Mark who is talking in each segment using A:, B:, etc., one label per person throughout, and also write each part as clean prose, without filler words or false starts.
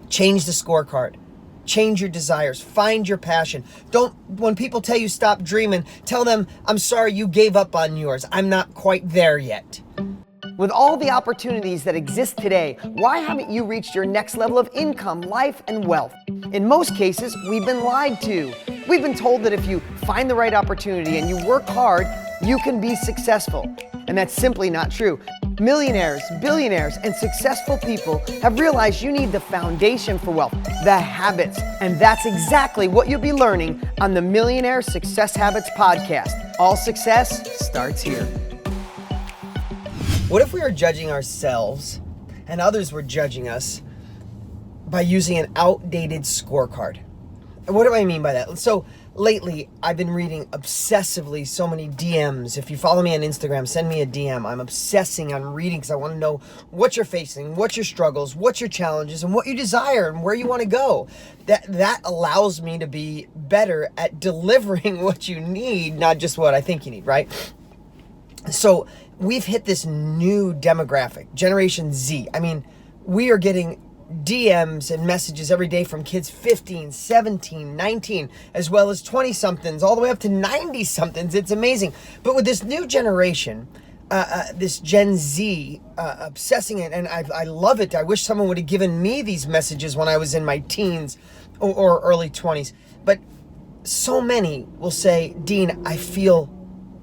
A: Change the scorecard. Change your desires. Find your passion. When people tell you stop dreaming, tell them, I'm sorry you gave up on yours. I'm not quite there yet. With all the opportunities that exist today, why haven't you reached your next level of income, life, and wealth? In most cases, we've been lied to. We've been told that if you find the right opportunity and you work hard, you can be successful. And that's simply not true. Millionaires, billionaires, and successful people have realized you need the foundation for wealth, the habits. And that's exactly what you'll be learning on the Millionaire Success Habits podcast. All success starts here. What if we were judging ourselves and others were judging us by using an outdated scorecard? And what do I mean by that? So lately, I've been reading obsessively so many DMs. If you follow me on Instagram, send me a DM. I'm obsessing on reading because I want to know what you're facing, what your struggles, what your challenges, and what you desire and where you want to go. That allows me to be better at delivering what you need, not just what I think you need, right? So we've hit this new demographic, Generation Z. I mean, we are getting DMs and messages every day from kids 15, 17, 19, as well as 20-somethings, all the way up to 90-somethings. It's amazing. But with this new generation, this Gen Z obsessing it, and I love it. I wish someone would have given me these messages when I was in my teens or early 20s. But so many will say, Dean, I feel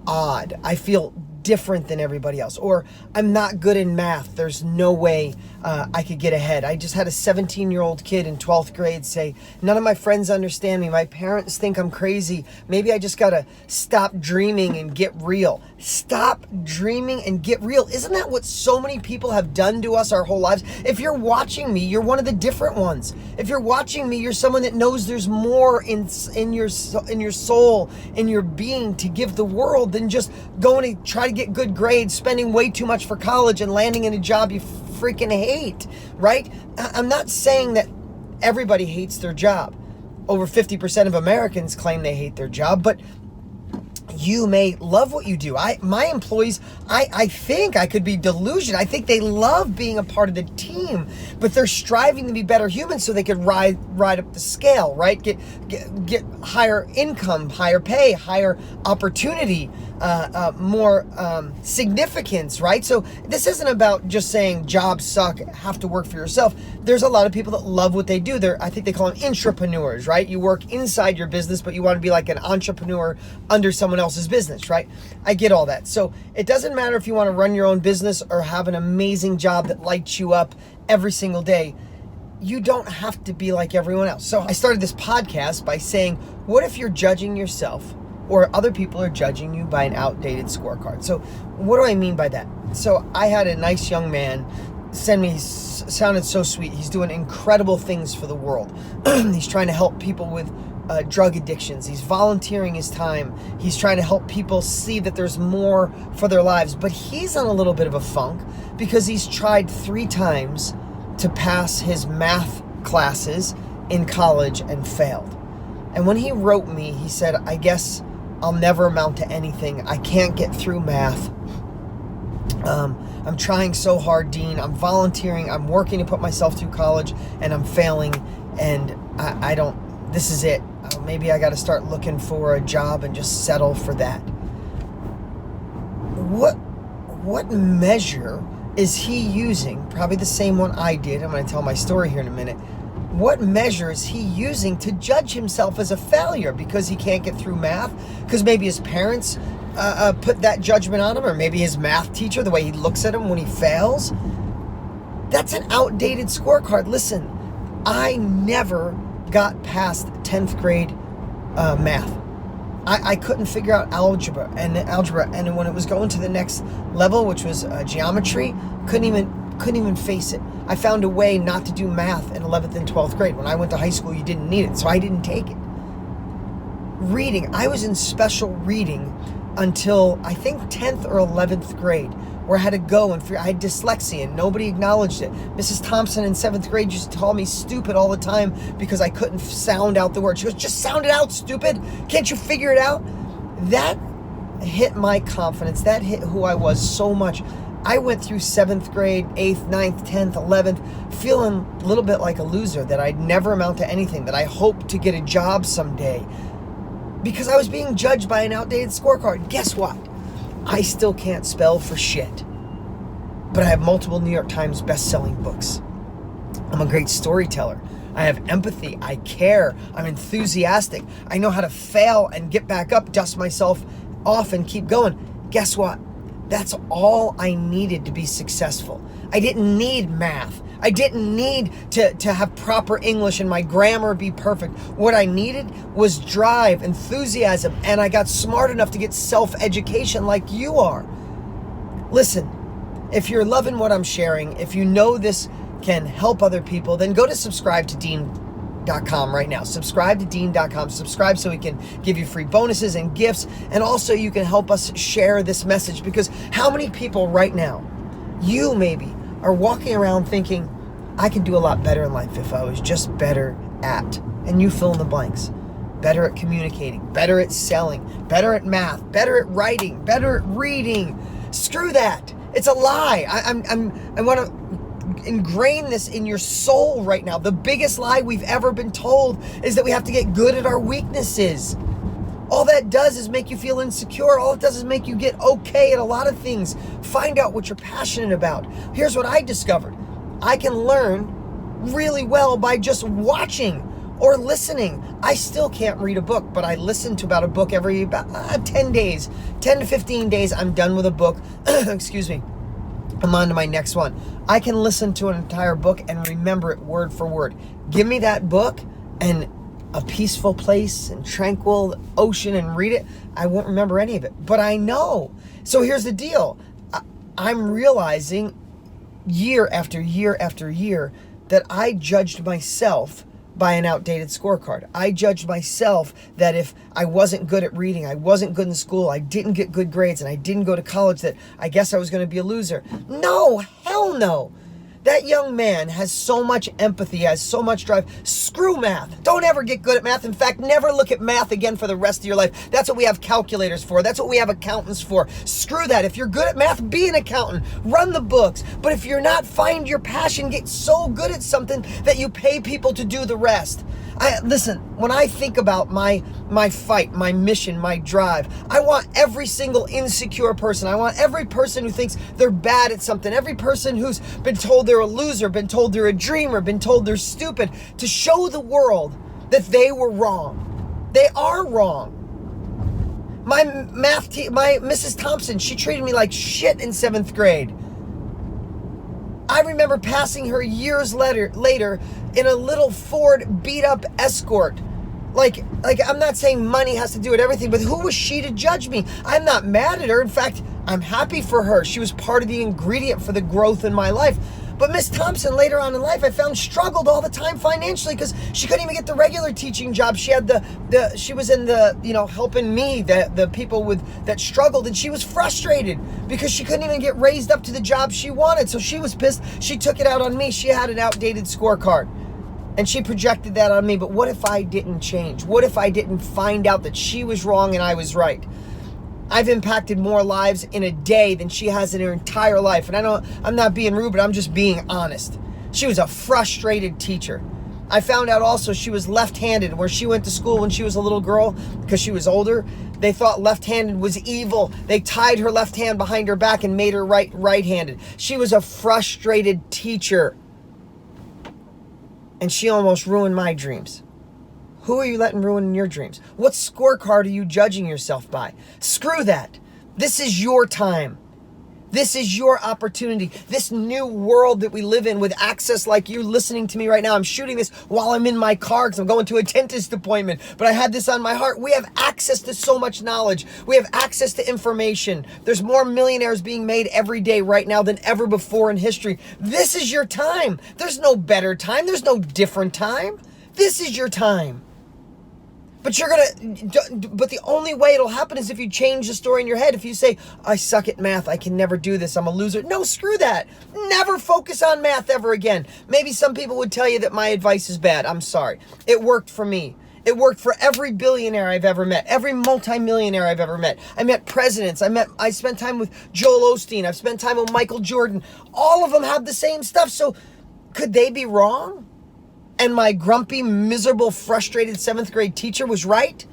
A: odd. I feel different than everybody else, or I'm not good in math. There's no way I could get ahead. I just had a 17-year-old kid in 12th grade say, none of my friends understand me. My parents think I'm crazy. Maybe I just gotta stop dreaming and get real. Stop dreaming and get real. Isn't that what so many people have done to us our whole lives? If you're watching me, you're one of the different ones. If you're watching me, you're someone that knows there's more in your soul, in your being to give the world than just going to try to get good grades, spending way too much for college, and landing in a job you freaking hate, right? I'm not saying that everybody hates their job. Over 50% of Americans claim they hate their job, but you may love what you do. My employees, I think I could be delusional. I think they love being a part of the team, but they're striving to be better humans so they could ride up the scale, right? Get higher income, higher pay, higher opportunity, more significance, right? So this isn't about just saying jobs suck, have to work for yourself. There's a lot of people that love what they do. I think they call them intrapreneurs, right? You work inside your business, but you want to be like an entrepreneur under someone else's business, right? I get all that. So it doesn't matter if you want to run your own business or have an amazing job that lights you up every single day. You don't have to be like everyone else. So I started this podcast by saying, what if you're judging yourself or other people are judging you by an outdated scorecard? So what do I mean by that? So I had a nice young man send me, sounded so sweet. He's doing incredible things for the world. He's trying to help people with drug addictions. He's volunteering his time. He's trying to help people see that there's more for their lives. But he's on a little bit of a funk because he's tried 3 times to pass his math classes in college and failed. And when he wrote me, he said, I guess I'll never amount to anything. I can't get through math. I'm trying so hard, Dean. I'm volunteering. I'm working to put myself through college, and I'm failing. And I don't, this is it. Maybe I got to start looking for a job and just settle for that. What measure is he using? Probably the same one I did. I'm going to tell my story here in a minute. What measure is he using to judge himself as a failure because he can't get through math? Because maybe his parents put that judgment on him, or maybe his math teacher, the way he looks at him when he fails. That's an outdated scorecard. Listen, I never got past 10th grade math. I couldn't figure out algebra, and when it was going to the next level, which was geometry, couldn't even face it. I found a way not to do math in 11th and 12th grade. When I went to high school, you didn't need it, so I didn't take it. Reading, I was in special reading until I think 10th or 11th grade, where I had to go and I had dyslexia and nobody acknowledged it. Mrs. Thompson in 7th grade used to call me stupid all the time because I couldn't sound out the word. She goes, just sound it out, stupid. Can't you figure it out? That hit my confidence. That hit who I was so much. I went through 7th grade, 8th, 9th, 10th, 11th, feeling a little bit like a loser, that I'd never amount to anything, that I hoped to get a job someday, because I was being judged by an outdated scorecard. Guess what? I still can't spell for shit, but I have multiple New York Times best-selling books. I'm a great storyteller. I have empathy. I care. I'm enthusiastic. I know how to fail and get back up, dust myself off, and keep going. Guess what? That's all I needed to be successful. I didn't need math. I didn't need to have proper English and my grammar be perfect. What I needed was drive, enthusiasm, and I got smart enough to get self-education like you are. Listen, if you're loving what I'm sharing, if you know this can help other people, then go to subscribe-to-dean.com right now. Subscribe-to-dean.com. Subscribe so we can give you free bonuses and gifts, and also you can help us share this message, because how many people right now, you maybe, are walking around thinking, I could do a lot better in life if I was just better at, and you fill in the blanks. Better at communicating, better at selling, better at math, better at writing, better at reading. Screw that. It's a lie. I want to ingrain this in your soul right now. The biggest lie we've ever been told is that we have to get good at our weaknesses. All that does is make you feel insecure. All it does is make you get okay at a lot of things. Find out what you're passionate about. Here's what I discovered. I can learn really well by just watching or listening. I still can't read a book, but I listen to about a book every about 10 days. 10 to 15 days, I'm done with a book. Excuse me. I'm on to my next one. I can listen to an entire book and remember it word for word. Give me that book and a peaceful place and tranquil ocean and read it, I won't remember any of it, but I know. So here's the deal. I'm realizing year after year after year that I judged myself by an outdated scorecard. I judged myself that if I wasn't good at reading, I wasn't good in school, I didn't get good grades, and I didn't go to college, that I guess I was going to be a loser. No, hell no. That young man has so much empathy, has so much drive. Screw math. Don't ever get good at math. In fact, never look at math again for the rest of your life. That's what we have calculators for. That's what we have accountants for. Screw that. If you're good at math, be an accountant. Run the books. But if you're not, find your passion. Get so good at something that you pay people to do the rest. Listen, when I think about my fight, my mission, my drive, I want every single insecure person. I want every person who thinks they're bad at something, every person who's been told they're a loser, been told they're a dreamer, been told they're stupid, to show the world that they were wrong. They are wrong. My Mrs. Thompson, she treated me like shit in 7th grade. I remember passing her years later in a little Ford beat-up Escort. Like I'm not saying money has to do with everything, but who was she to judge me? I'm not mad at her. In fact, I'm happy for her. She was part of the ingredient for the growth in my life. But Miss Thompson, later on in life, I found struggled all the time financially because she couldn't even get the regular teaching job. She had she was in the, helping me, the people that struggled, and she was frustrated because she couldn't even get raised up to the job she wanted. So she was pissed. She took it out on me. She had an outdated scorecard, and she projected that on me. But what if I didn't change? What if I didn't find out that she was wrong and I was right? I've impacted more lives in a day than she has in her entire life. And I'm not being rude, but I'm just being honest. She was a frustrated teacher. I found out also she was left-handed. Where she went to school when she was a little girl, because she was older, they thought left-handed was evil. They tied her left hand behind her back and made her right-handed. She was a frustrated teacher. And she almost ruined my dreams. Who are you letting ruin your dreams? What scorecard are you judging yourself by? Screw that. This is your time. This is your opportunity. This new world that we live in with access like you listening to me right now. I'm shooting this while I'm in my car because I'm going to a dentist appointment. But I had this on my heart. We have access to so much knowledge. We have access to information. There's more millionaires being made every day right now than ever before in history. This is your time. There's no better time. There's no different time. This is your time. But but the only way it'll happen is if you change the story in your head. If you say, I suck at math, I can never do this, I'm a loser. No, screw that. Never focus on math ever again. Maybe some people would tell you that my advice is bad. I'm sorry. It worked for me. It worked for every billionaire I've ever met, every multimillionaire I've ever met. I met presidents. I spent time with Joel Osteen. I've spent time with Michael Jordan. All of them have the same stuff. So could they be wrong? And my grumpy, miserable, frustrated 7th grade teacher was right?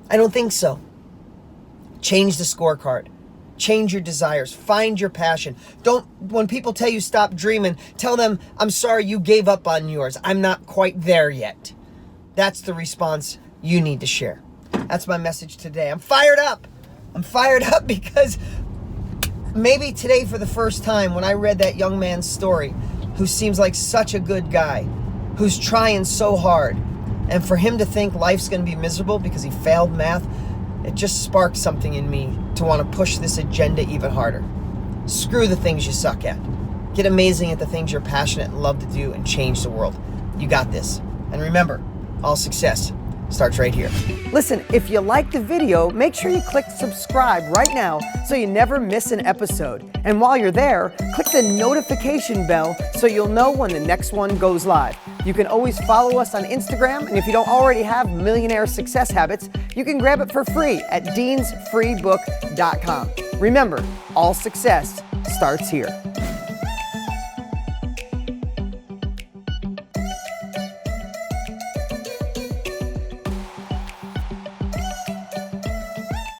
A: I don't think so. Change the scorecard. Change your desires. Find your passion. When people tell you stop dreaming, tell them, I'm sorry you gave up on yours. I'm not quite there yet. That's the response you need to share. That's my message today. I'm fired up. I'm fired up because maybe today for the first time when I read that young man's story, who seems like such a good guy, who's trying so hard, and for him to think life's going to be miserable because he failed math, it just sparked something in me to want to push this agenda even harder. Screw the things you suck at. Get amazing at the things you're passionate and love to do and change the world. You got this. And remember, all success starts right here.
B: Listen, if you liked the video, make sure you click subscribe right now so you never miss an episode. And while you're there, click the notification bell so you'll know when the next one goes live. You can always follow us on Instagram, and if you don't already have Millionaire Success Habits, you can grab it for free at deansfreebook.com. Remember, all success starts here.